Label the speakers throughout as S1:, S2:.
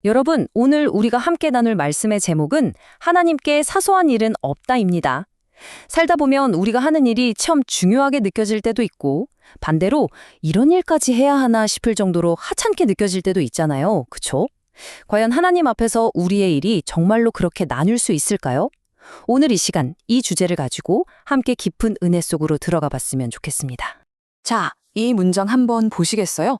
S1: 여러분, 오늘 우리가 함께 나눌 말씀의 제목은 하나님께 사소한 일은 없다입니다. 살다 보면 우리가 하는 일이 참 중요하게 느껴질 때도 있고 반대로 이런 일까지 해야 하나 싶을 정도로 하찮게 느껴질 때도 있잖아요. 그쵸? 과연 하나님 앞에서 우리의 일이 정말로 그렇게 나뉠 수 있을까요? 오늘 이 시간, 이 주제를 가지고 함께 깊은 은혜 속으로 들어가 봤으면 좋겠습니다.
S2: 자, 이 문장 한번 보시겠어요?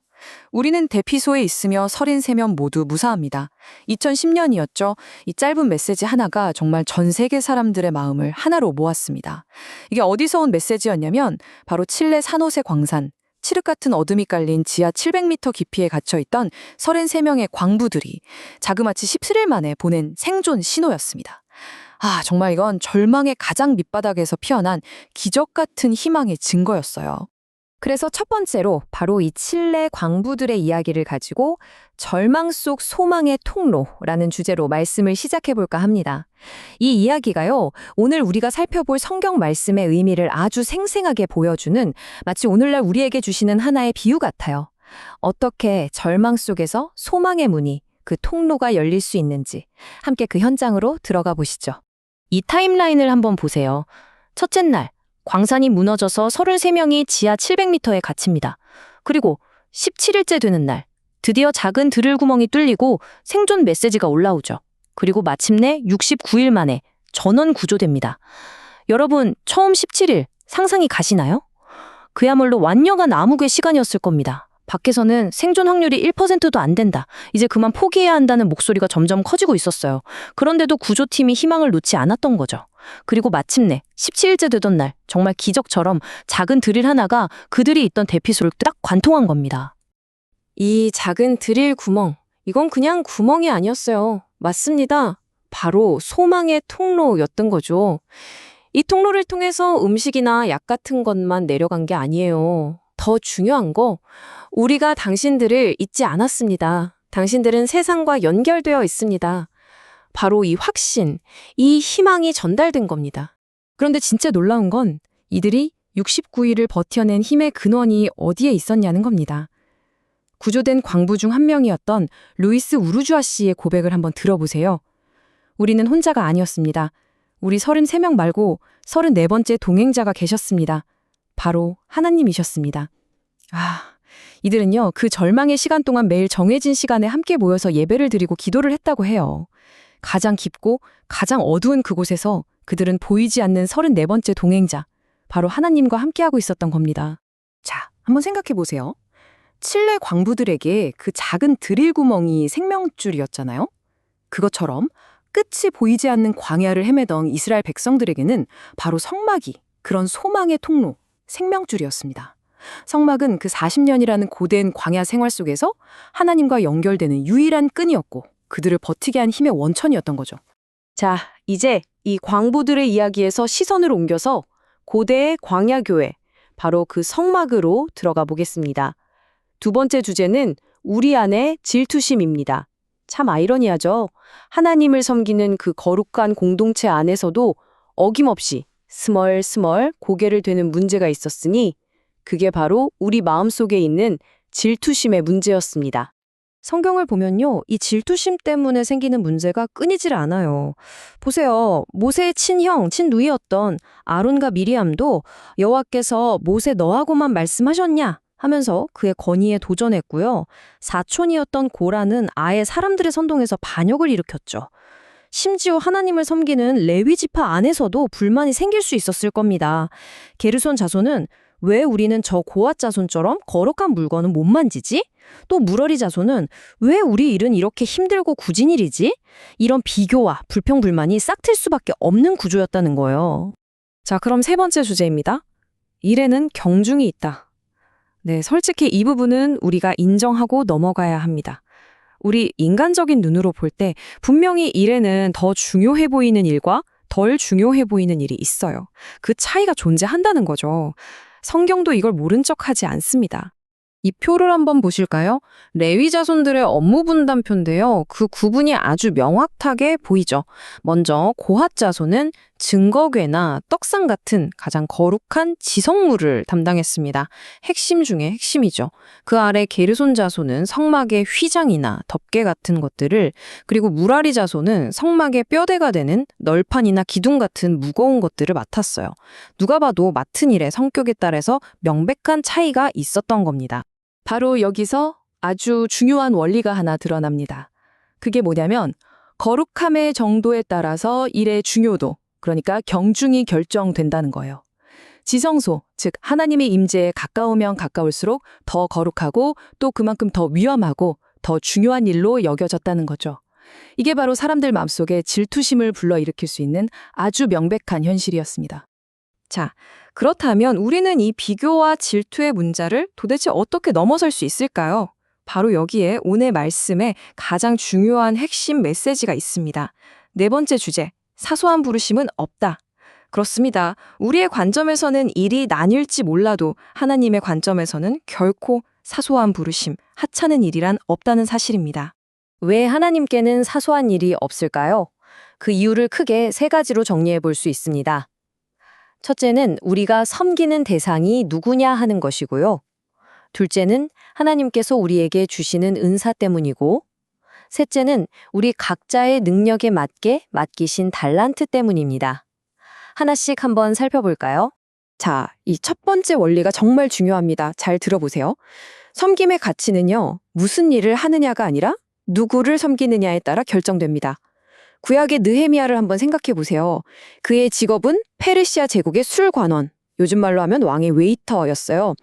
S2: 우리는 대피소에 있으며 33명 모두 무사합니다. 2010년이었죠. 이 짧은 메시지 하나가 정말 전 세계 사람들의 마음을 하나로 모았습니다. 이게 어디서 온 메시지였냐면 바로 칠레 산호세 광산, 칠흑 같은 어둠이 깔린 지하 700m 깊이에 갇혀있던 33명의 광부들이 자그마치 17일 만에 보낸 생존 신호였습니다. 정말 이건 절망의 가장 밑바닥에서 피어난 기적 같은 희망의 증거였어요.
S1: 그래서 첫 번째로 바로 이 칠레 광부들의 이야기를 가지고 절망 속 소망의 통로라는 주제로 말씀을 시작해 볼까 합니다. 이 이야기가요, 오늘 우리가 살펴볼 성경 말씀의 의미를 아주 생생하게 보여주는 마치 오늘날 우리에게 주시는 하나의 비유 같아요. 어떻게 절망 속에서 소망의 문이, 그 통로가 열릴 수 있는지 함께 그 현장으로 들어가 보시죠. 이 타임라인을 한번 보세요. 첫째 날, 광산이 무너져서 33명이 지하 700m에 갇힙니다. 그리고 17일째 되는 날, 드디어 작은 드릴 구멍이 뚫리고 생존 메시지가 올라오죠. 그리고 마침내 69일 만에 전원 구조됩니다. 여러분, 처음 17일 상상이 가시나요? 그야말로 완벽한 암흑의 시간이었을 겁니다. 밖에서는 생존 확률이 1%도 안 된다. 이제 그만 포기해야 한다는 목소리가 점점 커지고 있었어요. 그런데도 구조팀이 희망을 놓지 않았던 거죠. 그리고 마침내 17일째 되던 날, 정말 기적처럼 작은 드릴 하나가 그들이 있던 대피소를 딱 관통한 겁니다. 이 작은 드릴 구멍, 이건 그냥 구멍이 아니었어요. 맞습니다. 바로 소망의 통로였던 거죠. 이 통로를 통해서 음식이나 약 같은 것만 내려간 게 아니에요. 더 중요한 거, 우리가 당신들을 잊지 않았습니다. 당신들은 세상과 연결되어 있습니다. 바로 이 확신, 이 희망이 전달된 겁니다. 그런데 진짜 놀라운 건 이들이 69일을 버텨낸 힘의 근원이 어디에 있었냐는 겁니다. 구조된 광부 중 한 명이었던 루이스 우르주아 씨의 고백을 한번 들어보세요. 우리는 혼자가 아니었습니다. 우리 33명 말고 34번째 동행자가 계셨습니다. 바로 하나님이셨습니다. 이들은요, 그 절망의 시간 동안 매일 정해진 시간에 함께 모여서 예배를 드리고 기도를 했다고 해요. 가장 깊고 가장 어두운 그곳에서 그들은 보이지 않는 34번째 동행자, 바로 하나님과 함께하고 있었던 겁니다. 자, 한번 생각해 보세요. 칠레 광부들에게 그 작은 드릴 구멍이 생명줄이었잖아요. 그것처럼 끝이 보이지 않는 광야를 헤매던 이스라엘 백성들에게는 바로 성막이 그런 소망의 통로, 생명줄이었습니다. 성막은 그 40년이라는 고된 광야 생활 속에서 하나님과 연결되는 유일한 끈이었고 그들을 버티게 한 힘의 원천이었던 거죠. 자, 이제 이 광부들의 이야기에서 시선을 옮겨서 고대의 광야교회, 바로 그 성막으로 들어가 보겠습니다. 두 번째 주제는 우리 안의 질투심입니다. 참 아이러니하죠. 하나님을 섬기는 그 거룩한 공동체 안에서도 어김없이 스멀스멀 고개를 되는 문제가 있었으니 그게 바로 우리 마음속에 있는 질투심의 문제였습니다. 성경을 보면요, 이 질투심 때문에 생기는 문제가 끊이질 않아요. 보세요. 모세의 친형, 친누이였던 아론과 미리암도 여호와께서 모세 너하고만 말씀하셨냐 하면서 그의 건의에 도전했고요. 사촌이었던 고라는 아예 사람들의 선동에서 반역을 일으켰죠. 심지어 하나님을 섬기는 레위 지파 안에서도 불만이 생길 수 있었을 겁니다. 게르손 자손은 왜 우리는 저 고앗 자손처럼 거룩한 물건은 못 만지지? 또 무러리 자손은 왜 우리 일은 이렇게 힘들고 굳은 일이지? 이런 비교와 불평불만이 싹틀 수밖에 없는 구조였다는 거예요. 자, 그럼 세 번째 주제입니다. 일에는 경중이 있다. 네, 솔직히 이 부분은 우리가 인정하고 넘어가야 합니다. 우리 인간적인 눈으로 볼 때 분명히 일에는 더 중요해 보이는 일과 덜 중요해 보이는 일이 있어요. 그 차이가 존재한다는 거죠. 성경도 이걸 모른 척하지 않습니다. 이 표를 한번 보실까요? 레위 자손들의 업무 분담표인데요. 그 구분이 아주 명확하게 보이죠. 먼저 고핫 자손은 증거괴나 떡상 같은 가장 거룩한 지성물을 담당했습니다. 핵심 중에 핵심이죠. 그 아래 게르손 자손은 성막의 휘장이나 덮개 같은 것들을, 그리고 무라리 자손은 성막의 뼈대가 되는 널판이나 기둥 같은 무거운 것들을 맡았어요. 누가 봐도 맡은 일의 성격에 따라서 명백한 차이가 있었던 겁니다.
S2: 바로 여기서 아주 중요한 원리가 하나 드러납니다. 그게 뭐냐면 거룩함의 정도에 따라서 일의 중요도, 그러니까 경중이 결정된다는 거예요. 지성소, 즉 하나님의 임재에 가까우면 가까울수록 더 거룩하고 또 그만큼 더 위험하고 더 중요한 일로 여겨졌다는 거죠. 이게 바로 사람들 마음속에 질투심을 불러일으킬 수 있는 아주 명백한 현실이었습니다.
S1: 자, 그렇다면 우리는 이 비교와 질투의 문제를 도대체 어떻게 넘어설 수 있을까요? 바로 여기에 오늘 말씀에 가장 중요한 핵심 메시지가 있습니다. 네 번째 주제, 사소한 부르심은 없다. 그렇습니다. 우리의 관점에서는 일이 나뉠지 몰라도 하나님의 관점에서는 결코 사소한 부르심, 하찮은 일이란 없다는 사실입니다. 왜 하나님께는 사소한 일이 없을까요? 그 이유를 크게 세 가지로 정리해 볼 수 있습니다. 첫째는 우리가 섬기는 대상이 누구냐 하는 것이고요. 둘째는 하나님께서 우리에게 주시는 은사 때문이고, 셋째는 우리 각자의 능력에 맞게 맡기신 달란트 때문입니다. 하나씩 한번 살펴볼까요? 자, 이 첫 번째 원리가 정말 중요합니다. 잘 들어보세요. 섬김의 가치는요, 무슨 일을 하느냐가 아니라 누구를 섬기느냐에 따라 결정됩니다. 구약의 느헤미야를 한번 생각해 보세요. 그의 직업은 페르시아 제국의 술관원, 요즘 말로 하면 왕의 웨이터였어요.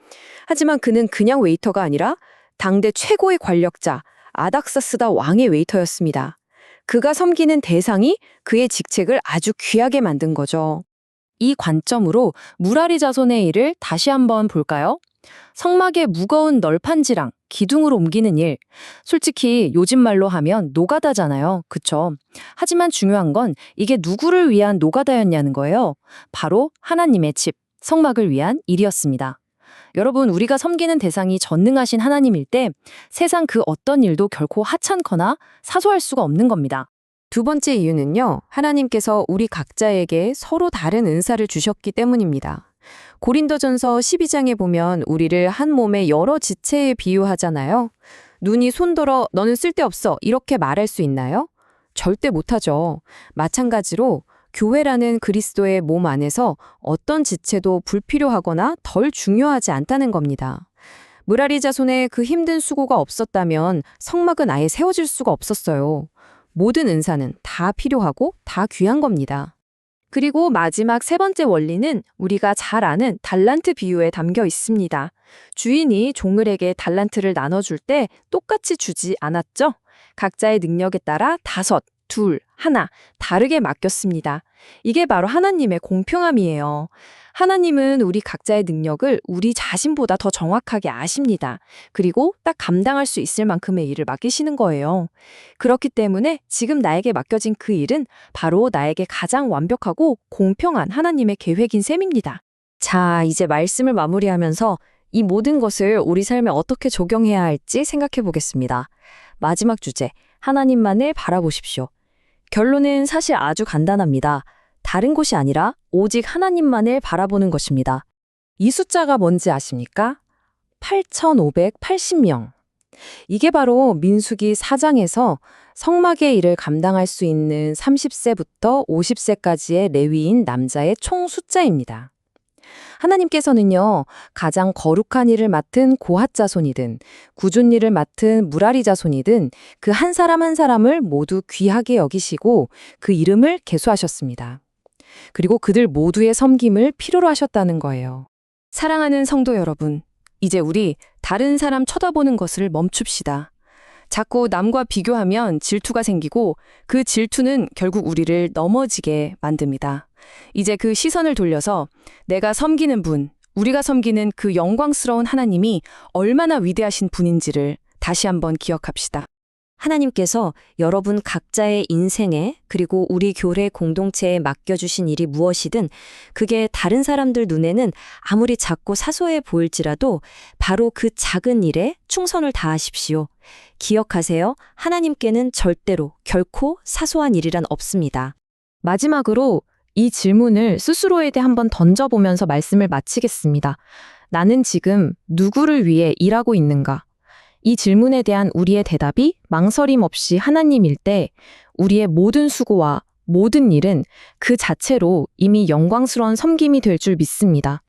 S1: 하지만 그는 그냥 웨이터가 아니라 당대 최고의 권력자 아닥사스다 왕의 웨이터였습니다. 그가 섬기는 대상이 그의 직책을 아주 귀하게 만든 거죠. 이 관점으로 무라리 자손의 일을 다시 한번 볼까요? 성막의 무거운 널판지랑 기둥을 옮기는 일. 솔직히 요즘 말로 하면 노가다잖아요. 그쵸? 하지만 중요한 건 이게 누구를 위한 노가다였냐는 거예요. 바로 하나님의 집, 성막을 위한 일이었습니다. 여러분, 우리가 섬기는 대상이 전능하신 하나님일 때 세상 그 어떤 일도 결코 하찮거나 사소할 수가 없는 겁니다. 두 번째 이유는요, 하나님께서 우리 각자에게 서로 다른 은사를 주셨기 때문입니다. 고린도전서 12장에 보면 우리를 한 몸의 여러 지체에 비유하잖아요. 눈이 손들어 너는 쓸데없어 이렇게 말할 수 있나요? 절대 못하죠. 마찬가지로 교회라는 그리스도의 몸 안에서 어떤 지체도 불필요하거나 덜 중요하지 않다는 겁니다. 무라리 자손의 그 힘든 수고가 없었다면 성막은 아예 세워질 수가 없었어요. 모든 은사는 다 필요하고 다 귀한 겁니다. 그리고 마지막 세 번째 원리는 우리가 잘 아는 달란트 비유에 담겨 있습니다. 주인이 종을에게 달란트를 나눠줄 때 똑같이 주지 않았죠? 각자의 능력에 따라 5, 2, 1 다르게 맡겼습니다. 이게 바로 하나님의 공평함이에요. 하나님은 우리 각자의 능력을 우리 자신보다 더 정확하게 아십니다. 그리고 딱 감당할 수 있을 만큼의 일을 맡기시는 거예요. 그렇기 때문에 지금 나에게 맡겨진 그 일은 바로 나에게 가장 완벽하고 공평한 하나님의 계획인 셈입니다. 자, 이제 말씀을 마무리하면서 이 모든 것을 우리 삶에 어떻게 적용해야 할지 생각해 보겠습니다. 마지막 주제, 하나님만을 바라보십시오. 결론은 사실 아주 간단합니다. 다른 곳이 아니라 오직 하나님만을 바라보는 것입니다. 이 숫자가 뭔지 아십니까? 8,580명. 이게 바로 민수기 4장에서 성막의 일을 감당할 수 있는 30세부터 50세까지의 레위인 남자의 총 숫자입니다. 하나님께서는요, 가장 거룩한 일을 맡은 고핫 자손이든 굳은 일을 맡은 무라리 자손이든 그 한 사람 한 사람을 모두 귀하게 여기시고 그 이름을 계수하셨습니다. 그리고 그들 모두의 섬김을 필요로 하셨다는 거예요. 사랑하는 성도 여러분, 이제 우리 다른 사람 쳐다보는 것을 멈춥시다. 자꾸 남과 비교하면 질투가 생기고 그 질투는 결국 우리를 넘어지게 만듭니다. 이제 그 시선을 돌려서 내가 섬기는 분, 우리가 섬기는 그 영광스러운 하나님이 얼마나 위대하신 분인지를 다시 한번 기억합시다. 하나님께서 여러분 각자의 인생에 그리고 우리 교회 공동체에 맡겨주신 일이 무엇이든 그게 다른 사람들 눈에는 아무리 작고 사소해 보일지라도 바로 그 작은 일에 충성을 다하십시오. 기억하세요. 하나님께는 절대로 결코 사소한 일이란 없습니다. 마지막으로 이 질문을 스스로에게 한번 던져보면서 말씀을 마치겠습니다. 나는 지금 누구를 위해 일하고 있는가? 이 질문에 대한 우리의 대답이 망설임 없이 하나님일 때 우리의 모든 수고와 모든 일은 그 자체로 이미 영광스러운 섬김이 될 줄 믿습니다.